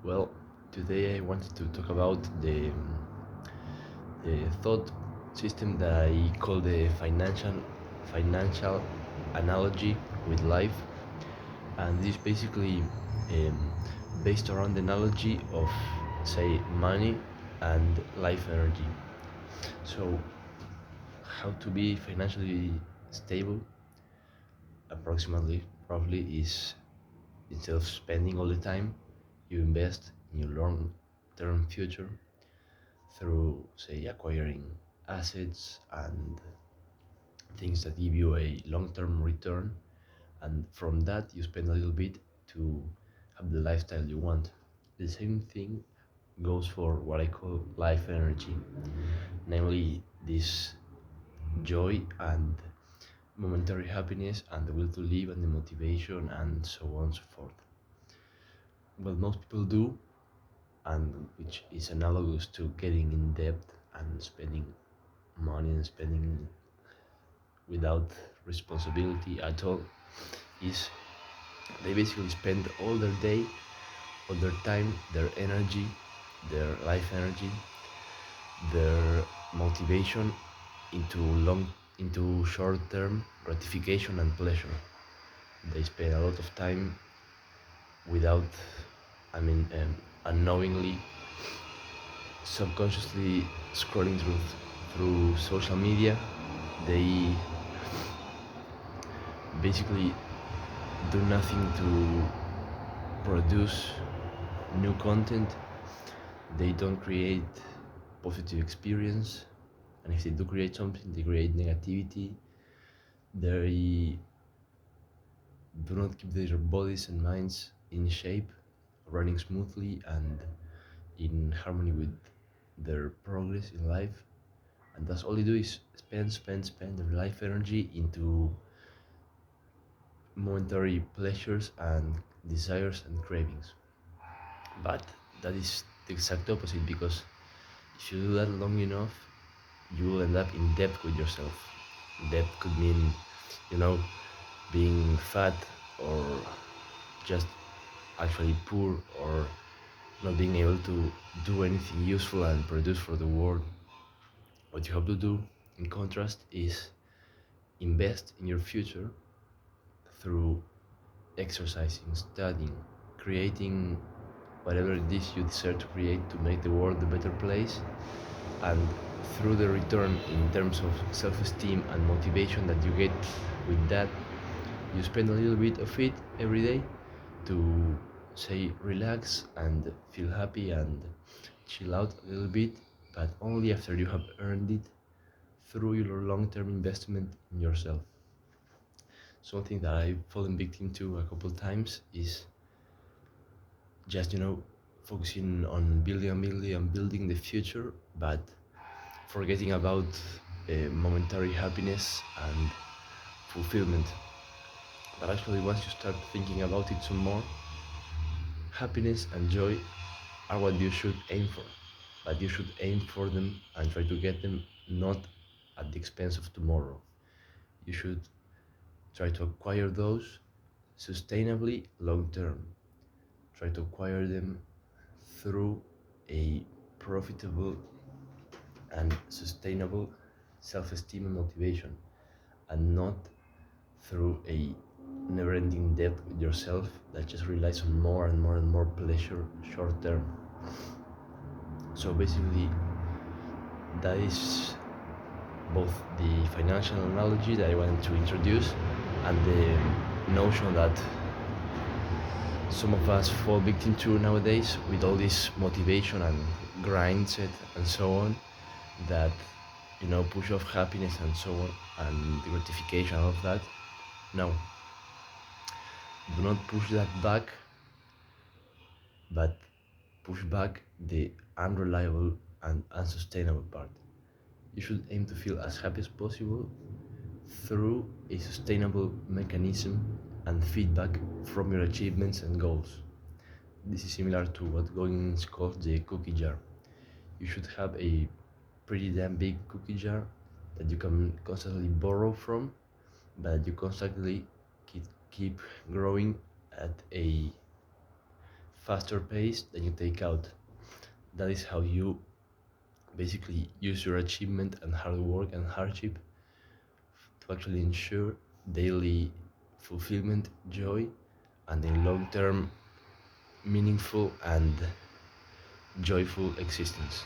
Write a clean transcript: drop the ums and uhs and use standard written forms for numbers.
Well, today I wanted to talk about the thought system that I call the financial analogy with life, and this is basically um, based around the analogy of, say, money and life energy. So, how to be financially stable approximately probably is, instead of spending all the time, you invest in your long term future through, say, acquiring assets and things that give you a long term return. And from that, you spend a little bit to have the lifestyle you want. The same thing goes for what I call life energy, namely this joy and momentary happiness and the will to live and the motivation and so on and so forth. Well, most people do, and which is analogous to getting in debt and spending money and spending without responsibility at all, is they basically spend all their day, all their time, their energy, their life energy, their motivation into short-term gratification and pleasure. They spend a lot of time without, unknowingly, subconsciously scrolling through social media. They basically do nothing to produce new content. They don't create positive experience, and if they do create something, they create negativity. They do not keep their bodies and minds in shape, running smoothly and in harmony with their progress in life. And that's all they do is spend their life energy into momentary pleasures and desires and cravings. But that is the exact opposite, because if you do that long enough, you will end up in debt with yourself. Debt could mean, you know, being fat, or just actually poor, or not being able to do anything useful and produce for the world. What you have to do, in contrast, is invest in your future through exercising, studying, creating whatever it is you desire to create to make the world a better place. And through the return in terms of self-esteem and motivation that you get with that, you spend a little bit of it every day to, say, relax and feel happy and chill out a little bit, but only after you have earned it through your long-term investment in yourself. Something that I've fallen victim to a couple times is just, focusing on building the future, but forgetting about momentary happiness and fulfillment. But actually, once you start thinking about it some more, happiness and joy are what you should aim for. But you should aim for them and try to get them, not at the expense of tomorrow. You should try to acquire those sustainably long term. Try to acquire them through a profitable and sustainable self esteem and motivation, and not through a never ending debt with yourself that just relies on more and more and more pleasure short term. So basically, that is both the financial analogy that I wanted to introduce and the notion that some of us fall victim to nowadays, with all this motivation and grind set and so on, that push off happiness and so on, and the gratification of that. No, do not push that back, but push back the unreliable and unsustainable part. You should aim to feel as happy as possible through a sustainable mechanism and feedback from your achievements and goals. This is similar to what Goggins calls the cookie jar. You should have a pretty damn big cookie jar that you can constantly borrow from, but you constantly keep growing at a faster pace than you take out. That is how you basically use your achievement and hard work and hardship to actually ensure daily fulfillment, joy, and in long term, meaningful and joyful existence.